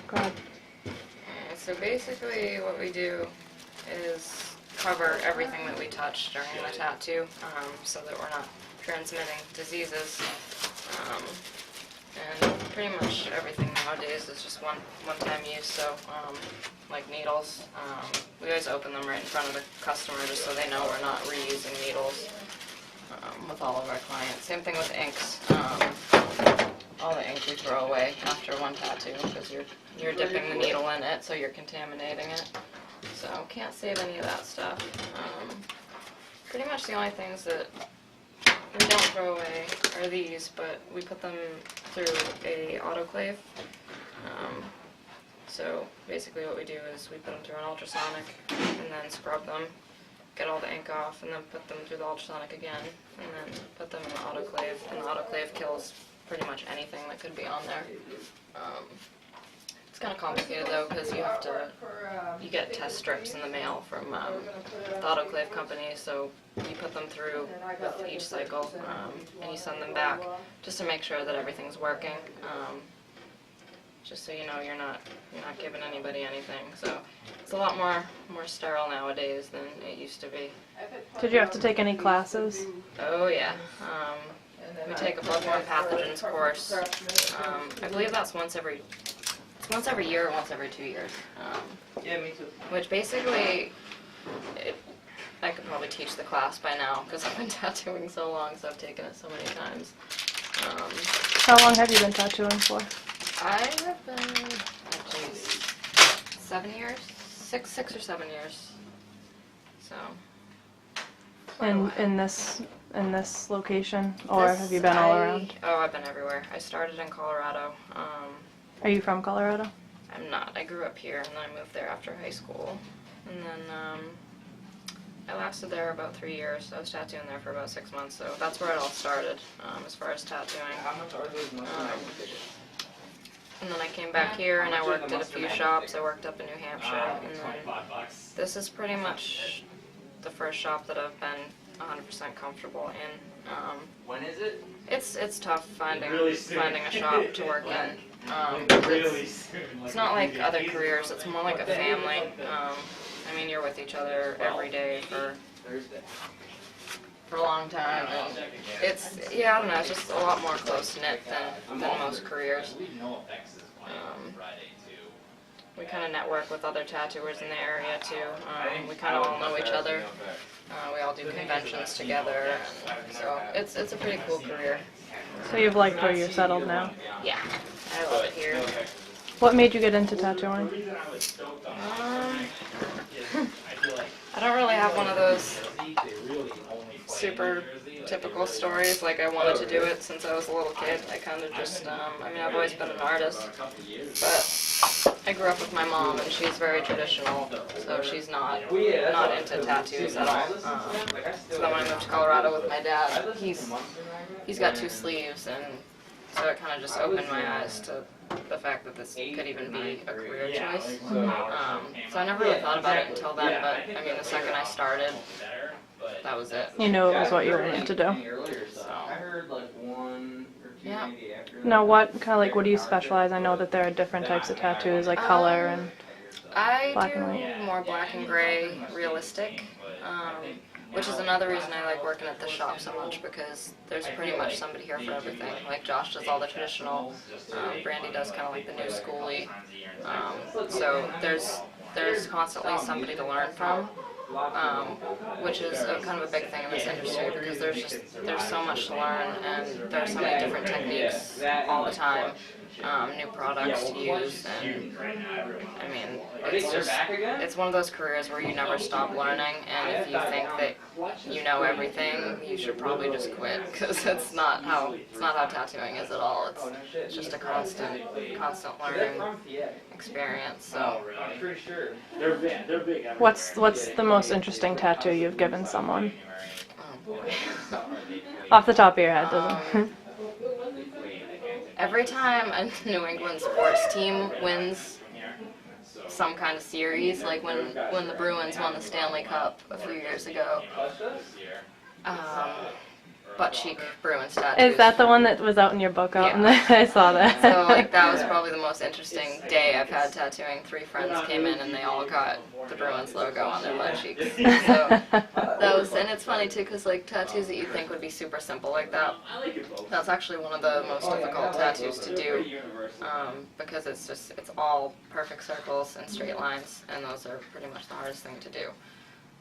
Go ahead. So basically what we do is cover everything that we touch during the tattoo, so that we're not transmitting diseases. And pretty much everything nowadays is just one-time use, so like needles, we always open them right in front of the customer just so they know we're not reusing needles with all of our clients. Same thing with inks. All the ink we throw away after one tattoo because you're dipping the needle in it, so you're contaminating it. So can't save any of that stuff. Pretty much the only things that we don't throw away are these, but we put them through a autoclave. So basically what we do is we put them through an ultrasonic and then scrub them, get all the ink off, and then put them through the ultrasonic again, and then put them in the autoclave. And the autoclave kills pretty much anything that could be on there. It's kind of complicated though, because you get test strips in the mail from the autoclave company, so you put them through with each cycle, and you send them back just to make sure that everything's working. Just so you know, you're not giving anybody anything. So it's a lot more sterile nowadays than it used to be. Did you have to take any classes? Oh yeah. We take a bloodborne pathogens course. I believe that's once every year or once every 2 years. Yeah, me too. Which basically, I could probably teach the class by now because I've been tattooing so long, so I've taken it so many times. How long have you been tattooing for? I have been, 7 years? 6 or 7 years. So. In this location, or have you been all around? Oh, I've been everywhere. I started in Colorado. Are you from Colorado? I'm not. I grew up here, and then I moved there after high school. And then I lasted there about 3 years. I was tattooing there for about 6 months, so that's where it all started, as far as tattooing. How much are those? And then I came back here, and I worked at a few shops. I worked up in New Hampshire, and then this is pretty much the first shop that I've been 100% comfortable in. When is it? It's tough finding a shop to work in. It's not like other careers. It's more like a family. I mean, you're with each other every day for a long time, and I don't know. It's just a lot more close knit than most careers. We kind of network with other tattooers in the area too. We kind of all know each other. We all do conventions together, and so it's a pretty cool career. So you've liked where you're settled now? Yeah, I love it here. What made you get into tattooing? I don't really have one of those super typical stories, like I wanted to do it since I was a little kid. I kind of just, I mean, I've always been an artist, but I grew up with my mom, and she's very traditional, so she's not into tattoos at all. So then when I moved to Colorado with my dad, he's got 2 sleeves, and so it kind of just opened my eyes to the fact that this could even be a career choice. So I never really thought about it until then, but I mean, the second I started, that was it. You knew it was what you wanted to do. So, I heard like 1 or 2 yeah. maybe after. Now, what do you specialize? I know that there are different types of tattoos, like color and black and white. I do more black and gray, realistic, which is another reason I like working at this shop so much, because there's pretty much somebody here for everything. Like Josh does all the traditional, Brandy does kind of like the new schooly, so there's constantly somebody to learn from. Which is kind of a big thing in this industry, because there's so much to learn, and there's so many different techniques all the time, new products to use, and I mean, it's one of those careers where you never stop learning, and if you think that you know everything, you should probably just quit, because it's not how tattooing is at all. It's just a constant learning experience. So. I'm pretty sure. What's the most interesting tattoo you've given someone? Oh boy. Off the top of your head, doesn't? Every time a New England sports team wins some kind of series, like when the Bruins won the Stanley Cup a few years ago, butt cheek Bruins tattoos. Is that the one that was out in your book out? Yeah. I saw that. So like that was probably the most interesting day I've had tattooing. 3 friends came in and they all got the Bruins logo on their butt cheeks. So that was, and it's funny too because like tattoos that you think would be super simple like that, that's actually one of the most difficult tattoos to do because it's all perfect circles and straight lines, and those are pretty much the hardest thing to do.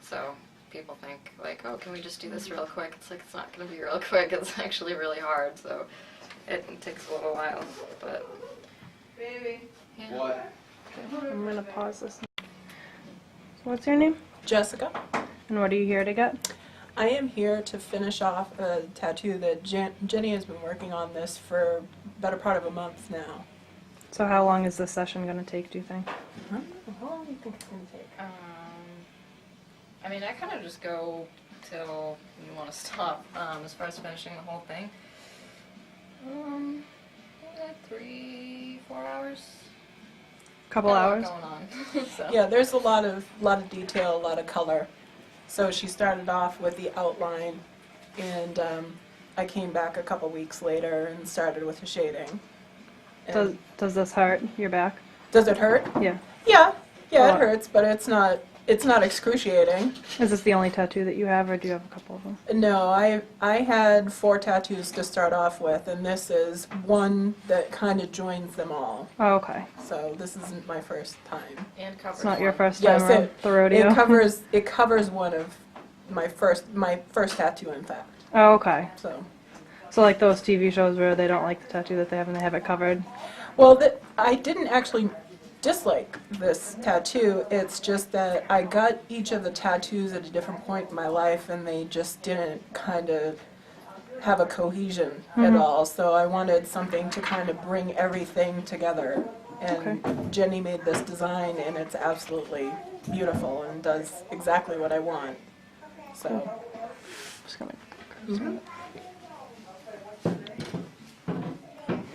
So people think like, oh, can we just do this real quick? It's like, it's not going to be real quick. It's actually really hard, so it takes a little while, but Baby. yeah. What? I'm gonna pause this. What's your name? Jessica. And what are you here to get? I am here to finish off a tattoo that Jenny has been working on this for the better part of a month now. So how long is this session gonna take, do you think? How long do you think it's going to take? I mean, I kind of just go till you want to stop. As far as finishing the whole thing, 3-4 hours. Couple Got a lot hours? going on. So. Yeah, there's a lot of detail, a lot of color. So she started off with the outline, and I came back a couple weeks later and started with the shading. And Does this hurt your back? does it hurt? Yeah. Yeah, A lot. it hurts, but it's not excruciating. Is this the only tattoo that you have, or do you have a couple of them? No, I had 4 tattoos to start off with, and this is one that kind of joins them all. Oh, okay. So this isn't my first time. And covers It's not your one. first Yes, time around the rodeo? It covers one of my first tattoo, in fact. Oh, okay. So, So like those TV shows where they don't like the tattoo that they have and they have it covered? well, I didn't actually dislike this tattoo. It's just that I got each of the tattoos at a different point in my life, and they just didn't kind of have a cohesion at all. So I wanted something to kind of bring everything together. And Jenny made this design, and it's absolutely beautiful and does exactly what I want. So. Just gonna...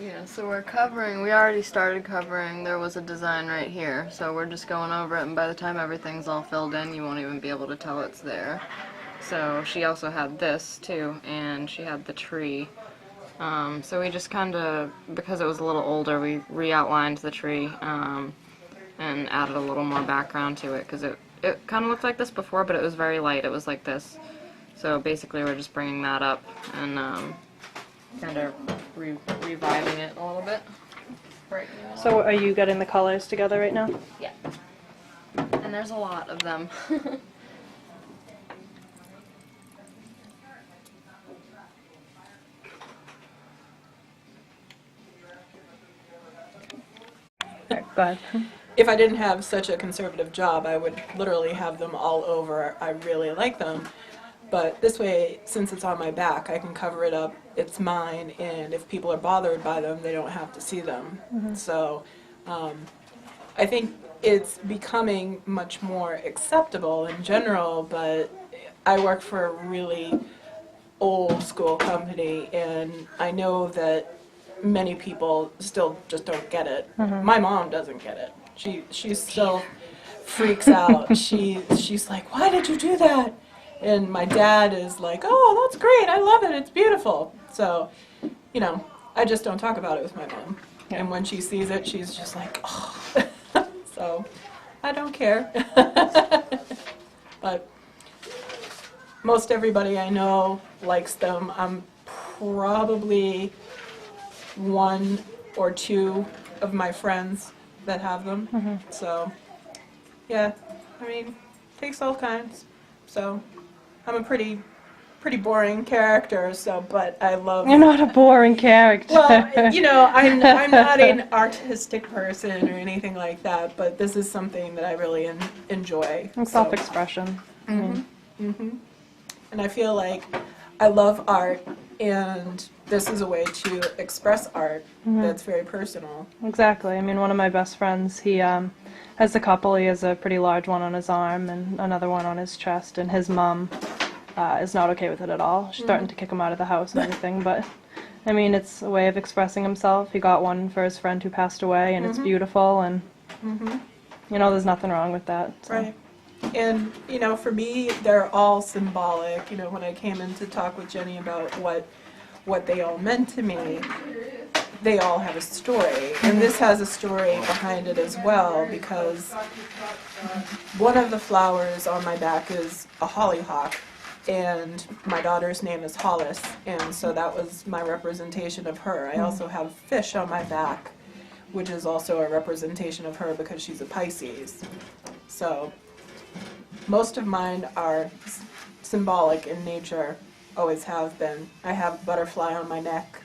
Yeah, so we already started covering. There was a design right here, so we're just going over it, and by the time everything's all filled in, you won't even be able to tell it's there. So she also had this too, and she had the tree. So we just kind of, because it was a little older, we re-outlined the tree and added a little more background to it, because it kind of looked like this before, but it was very light. It was like this. So basically we're just bringing that up and kind of reviving it a little bit. Right. So are you getting the colors together right now? Yeah. And there's a lot of them. Alright, go ahead. If I didn't have such a conservative job, I would literally have them all over. I really like them. But this way, since it's on my back, I can cover it up. It's mine, and if people are bothered by them, they don't have to see them. So I think it's becoming much more acceptable in general, but I work for a really old school company, and I know that many people still just don't get it. My mom doesn't get it. She still freaks out. She's like, "Why did you do that?" And my dad is like, "Oh, that's great. I love it. It's beautiful." So, you know, I just don't talk about it with my mom. Yeah. And when she sees it, she's just like, "Oh." So, I don't care. But most everybody I know likes them. I'm probably 1 or 2 of my friends that have them. So, yeah, I mean, takes all kinds. So, I'm a pretty boring character. So, but I love. You're not a boring character. Well, you know, I'm not an artistic person or anything like that. But this is something that I really enjoy. And self-expression. And I feel like I love art, and this is a way to express art that's very personal. Exactly. I mean, one of my best friends, he has a couple. He has a pretty large one on his arm and another one on his chest, and his mom is not okay with it at all. She's starting to kick him out of the house and everything, but I mean, it's a way of expressing himself. He got one for his friend who passed away, and it's beautiful, and you know, there's nothing wrong with that. So. Right. And, you know, for me, they're all symbolic. You know, when I came in to talk with Jenny about what they all meant to me, they all have a story. And this has a story behind it as well, because one of the flowers on my back is a hollyhock, and my daughter's name is Hollis, and so that was my representation of her. I also have fish on my back, which is also a representation of her because she's a Pisces. So most of mine are symbolic in nature, always have been. I have butterfly on my neck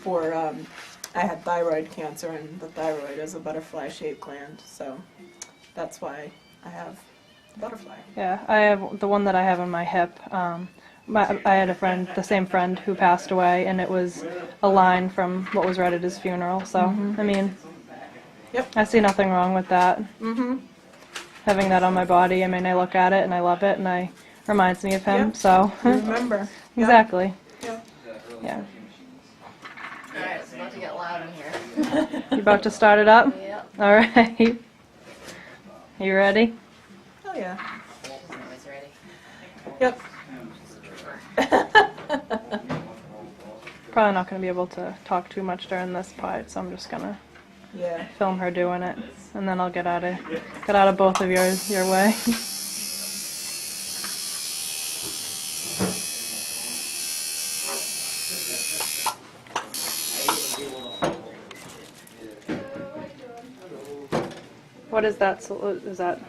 for, I had thyroid cancer, and the thyroid is a butterfly-shaped gland, so that's why I have the butterfly. Yeah, I have the one that I have on my hip. I had a friend, the same friend, who passed away, and it was a line from what was read at his funeral. So, I mean, Yep. I see nothing wrong with that. Mm-hmm. Having that on my body, I mean, I look at it and I love it, and I reminds me of him. Yep. So, Remember. exactly. Yep. Yeah. Alright, it's about to get loud in here. You about to start it up? Yep. All right. You ready? Oh yeah. Always ready. Yep. Probably not going to be able to talk too much during this part, so I'm just gonna Yeah. film her doing it, and then I'll get out of both of yours your way. What is that? Is that?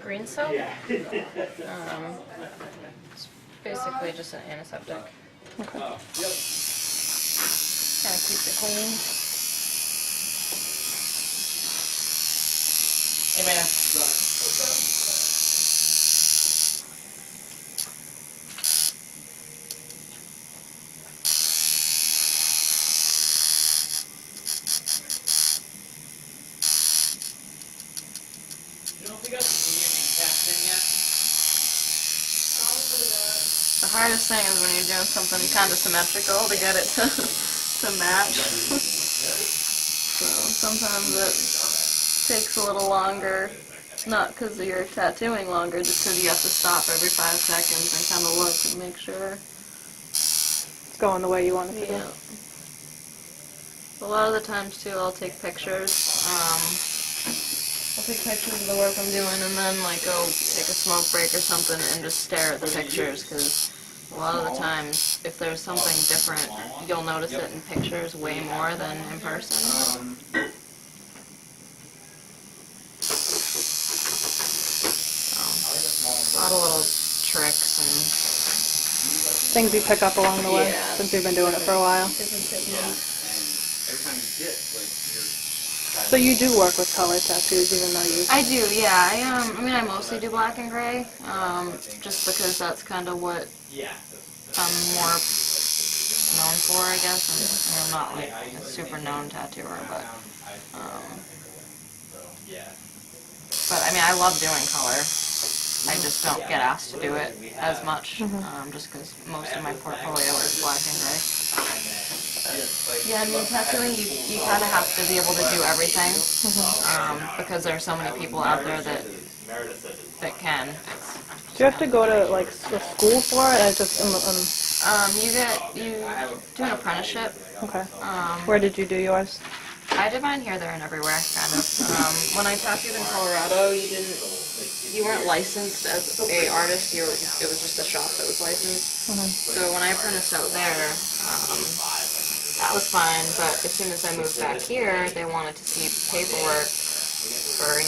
Green soap? It's basically just an antiseptic. Okay. Kind of keeps it clean. Hey man. The hardest thing is when you're doing something kind of symmetrical to get it to match. So sometimes it takes a little longer, not because you're tattooing longer, just because you have to stop every 5 seconds and kind of look and make sure. It's going the way you want it to Yeah. go. A lot of the times too, I'll take pictures. I'll take pictures of the work I'm doing and then like go take a smoke break or something and just stare at the pictures, because a lot of the times if there's something different, you'll notice it in pictures way more than in person. So, a lot of little tricks and Things you pick up along the way, Yeah. since you've been doing it for a while. different techniques. So you do work with color tattoos, even though you. I do, yeah. I mean, I mostly do black and gray, just because that's kind of what I'm more known for, I guess. I'm not like a super known tattooer, but I mean, I love doing color. I just don't get asked to do it as much, just because most of my portfolio is black and gray. Yeah, I mean, tattooing, you kind of have to be able to do everything, because there are so many people out there that can. Do you have to go to like a school for it? I just You do an apprenticeship. okay. Where did you do yours? I did mine here, there, and everywhere, kind of. When I tattooed in Colorado, you weren't licensed as a artist. It was just a shop that was licensed. So when I apprenticed out there, that was fine. But as soon as I moved back here, they wanted to see paperwork for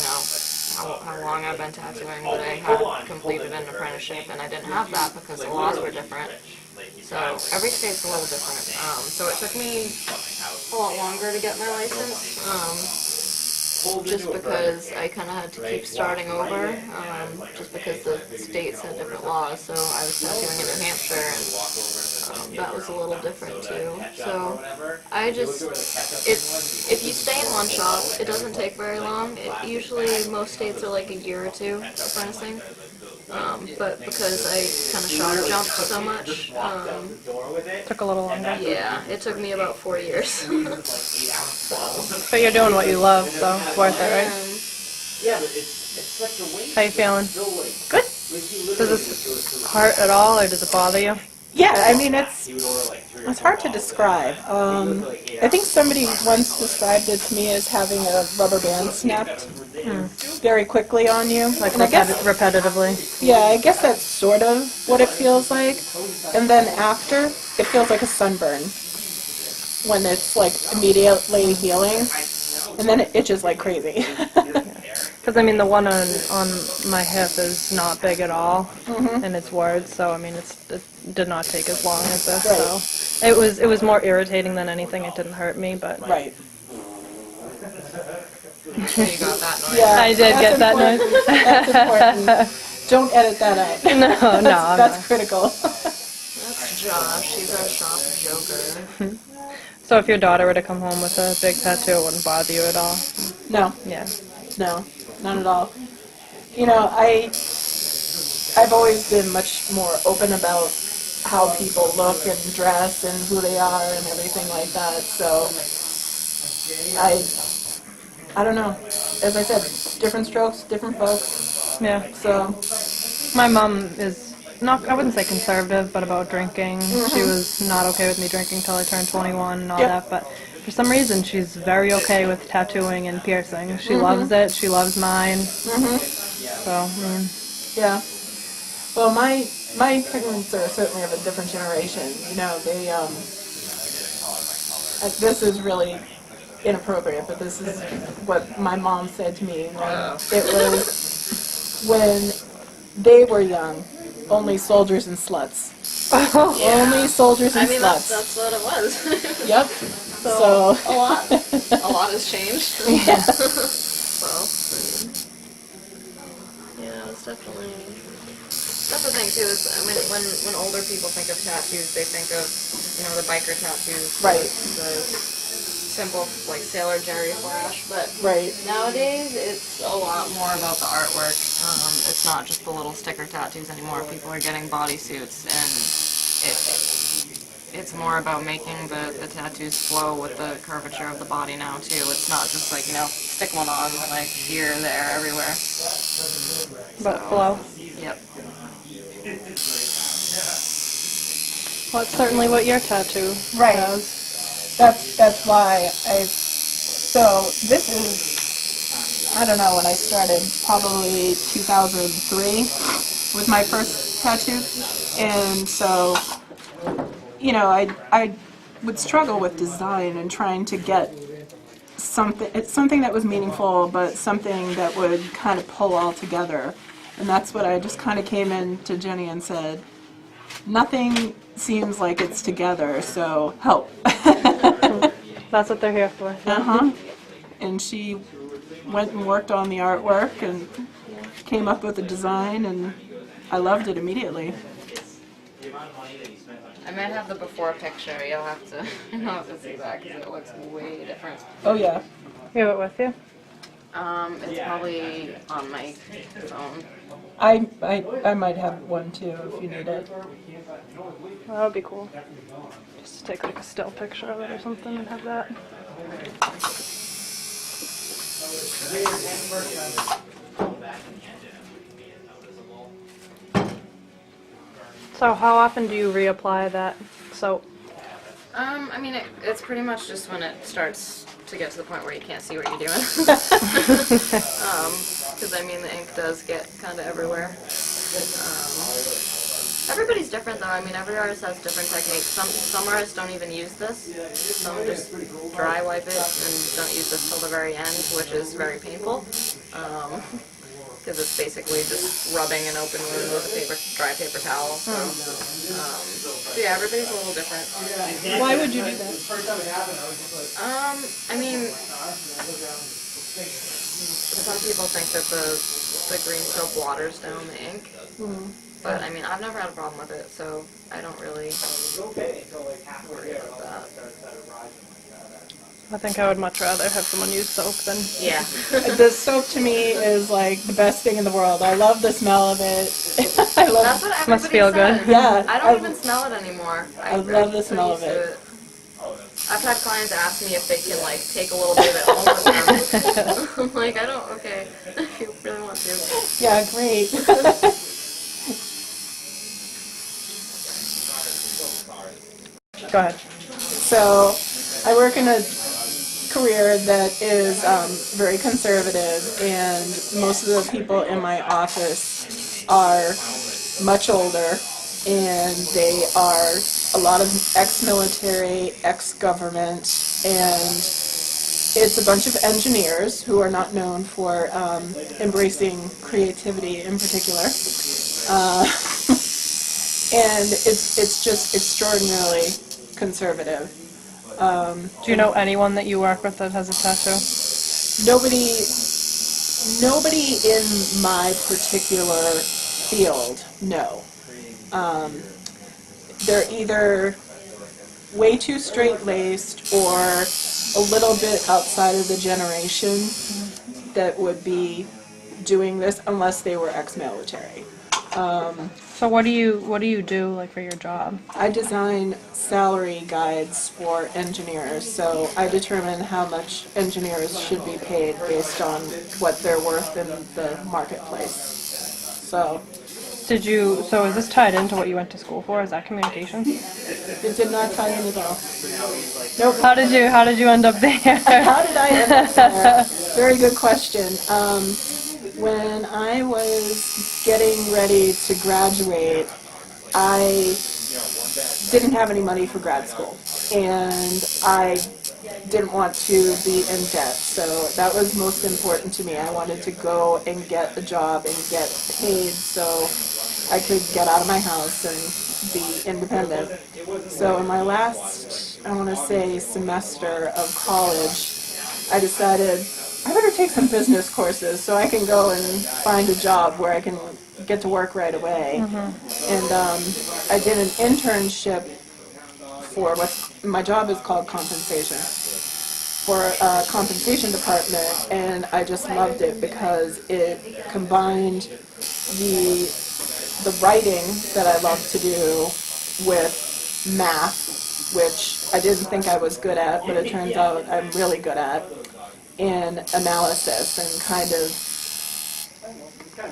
how long I've been tattooing. But I had completed an apprenticeship, and I didn't have that because the laws were different. So every state's a little different. So it took me a lot longer to get my license, just because I kind of had to keep starting over, just because the states had different laws. So I was tattooing in New Hampshire, and that was a little different too. So if you stay in one shop, it doesn't take very long. Usually most states are like a year or two apprenticing. But because I kind of shot jumped so much, Took a little longer. yeah, it took me about 4 years. But you're doing what you love, so it's worth it, right? How you feeling? Good. Does this hurt at all, or does it bother you? Yeah, I mean, it's hard to describe. I think somebody once described it to me as having a rubber band snapped very quickly on you. Like And I guess, repetitively? yeah, I guess that's sort of what it feels like. And then after, it feels like a sunburn when it's like immediately healing. And then it itches like crazy. Because I mean, the one on my hip is not big at all, and it's words. So I mean, it did not take as long as this. Right. So it was more irritating than anything. It didn't hurt me, but Right. So you got that noise. Yeah, I did get that noise. That's important. Don't edit that out. No, no, That's critical. That's Josh. She's our shop joker. So if your daughter were to come home with a big tattoo, it wouldn't bother you at all. No, Yeah. no, not at all. You know, I've always been much more open about how people look and dress and who they are and everything like that. So I don't know. As I said, different strokes, different folks. Yeah. So My mom is not, I wouldn't say conservative, but about drinking. She was not okay with me drinking till I turned 21 and all Yep. that, but for some reason she's very okay with tattooing and piercing. She loves it. She loves mine. So, I mean, yeah. Well, my parents are certainly of a different generation. You know, they this is really inappropriate, but this is what my mom said to me when it was when they were young. Only soldiers and sluts. Only soldiers and I mean, sluts. that's what it was. Yep. So a lot has changed. yeah. So, yeah, it's definitely. That's the thing too. Is I mean, when older people think of tattoos, they think of the biker tattoos, Right. The simple like Sailor Jerry flash, but Right. nowadays it's a lot more about the artwork. It's not just the little sticker tattoos anymore. People are getting bodysuits, and it's more about making the tattoos flow with the curvature of the body now too. It's not just like stick one on like here, there, everywhere. but flow. Yep. Well, it's certainly what your tattoo Right. does. That's why so this is, I don't know, when I started, probably 2003 was my first tattoo. And so, I would struggle with design and trying to get something that was meaningful, but something that would kind of pull all together. And that's what I just kind of came in to Jenny and said, nothing seems like it's together, so help. That's what they're here for. Uh-huh. And she went and worked on the artwork and came up with a design, and I loved it immediately. I might have the before picture. You'll have to see that because it looks way different. Oh yeah. You have it with you? It's probably on my phone. I might have one too if you need it. Well, that would be cool. Just to take like a still picture of it or something and have that. So how often do you reapply that soap? I mean, it's pretty much just when it starts to get to the point where you can't see what you're doing. Because I mean, the ink does get kind of everywhere. Everybody's different though. I mean, every artist has different techniques. Some artists don't even use this. Some just dry wipe it and don't use this till the very end, which is very painful. Because it's basically just rubbing an open wound with a dry paper towel. So yeah, everybody's a little different. Why would you do that? I mean, some people think that the green soap waters down the ink. But I mean, I've never had a problem with it, so I don't really worry about that. I think I would much rather have someone use soap than... Yeah. The soap to me is like the best thing in the world. I love the smell of it. I love. That's what everybody Must feel says. good. Yeah, I don't even smell it anymore. I love the smell of it. I've had clients ask me if they can like take a little bit of it home with them. I'm like, I don't. Okay, if you really want to. Yeah, great. Go ahead. So I work in a career that is very conservative, and most of the people in my office are much older, and they are a lot of ex-military, ex-government, and it's a bunch of engineers who are not known for embracing creativity in particular. And it's just extraordinarily conservative. Do you know anyone that you work with that has a tattoo? Nobody in my particular field, no. They're either way too straight-laced or a little bit outside of the generation that would be doing this unless they were ex-military. So what do you do like for your job? I design salary guides for engineers, so I determine how much engineers should be paid based on what they're worth in the marketplace. So So is this tied into what you went to school for? Is that communications? it did not tie in at all. Nope. How did you end up there? How did I end up there? Very good question. When I was getting ready to graduate, I didn't have any money for grad school, and I didn't want to be in debt, so that was most important to me. I wanted to go and get a job and get paid so I could get out of my house and be independent. So in my last, I want to say, semester of college, I decided I better take some business courses so I can go and find a job where I can get to work right away. And I did an internship for my job is called compensation, for a compensation department, and I just loved it because it combined the writing that I love to do with math, which I didn't think I was good at, but it turns out I'm really good at, and analysis, and kind of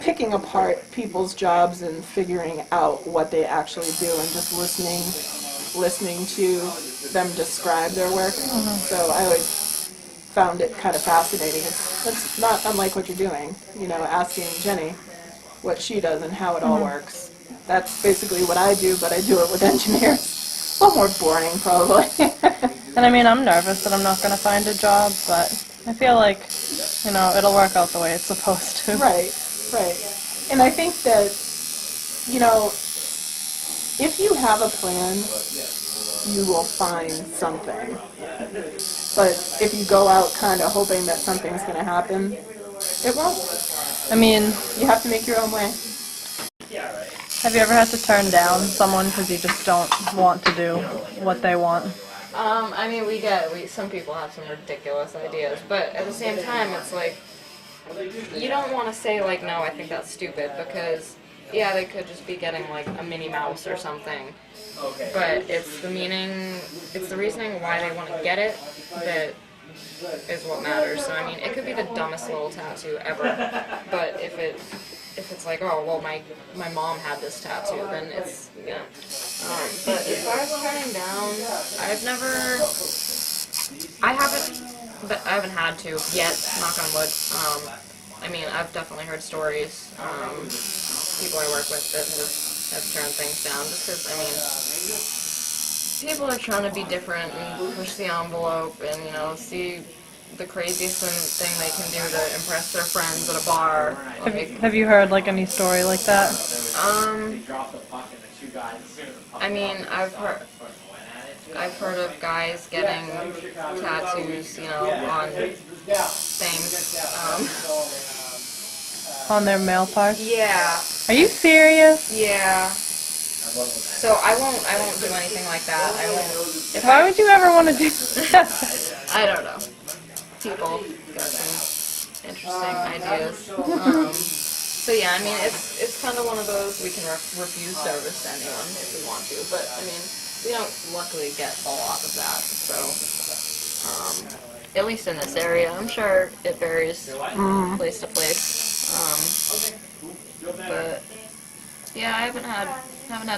picking apart people's jobs and figuring out what they actually do, and just listening to them describe their work. So I always found it kind of fascinating. It's not unlike what you're doing, asking Jenny what she does and how it all works. That's basically what I do, but I do it with engineers. A little more boring, probably. And I mean, I'm nervous that I'm not going to find a job, but I feel like, it'll work out the way it's supposed to. Right. And I think that, if you have a plan, you will find something. But if you go out kind of hoping that something's going to happen, it won't. I mean, You have to make your own way. have you ever had to turn down someone because you just don't want to do what they want? I mean, some people have some ridiculous ideas, but at the same time, it's like, you don't want to say, like, no, I think that's stupid, because, yeah, they could just be getting, like, a Minnie Mouse or something, but it's the reasoning why they want to get it that is what matters. So, I mean, it could be the dumbest little tattoo ever, but if it's like, oh, well, my mom had this tattoo, then it's, but as far as turning down, I haven't had to yet, knock on wood. I mean, I've definitely heard stories, people I work with that have turned things down, just because, I mean, people are trying to be different and push the envelope and, see the craziest thing they can do to impress their friends at a bar. Have you heard like any story like that? I mean, I've heard of guys getting tattoos, on things. On their male parts? Yeah, Are you serious? yeah. So I won't do anything like that. I won't. Why would you ever want to do that? I don't know. People got some interesting ideas. So yeah, I mean, it's kind of one of those, we can refuse service to anyone if we want to, but I mean, we don't luckily get a lot of that, so, at least in this area. I'm sure it varies place to place. But yeah, I haven't had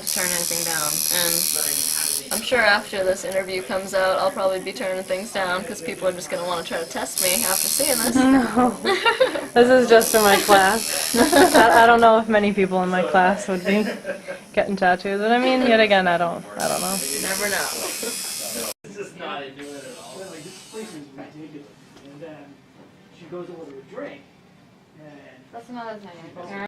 to turn anything down, and I'm sure after this interview comes out, I'll probably be turning things down because people are just gonna want to try to test me after seeing this. No, this is just in my class. I don't know if many people in my class would be getting tattoos, and I mean, yet again, I don't know. You never know. It's just not into it at all. Like, this place is ridiculous. And then she goes to order a drink, and That's another thing.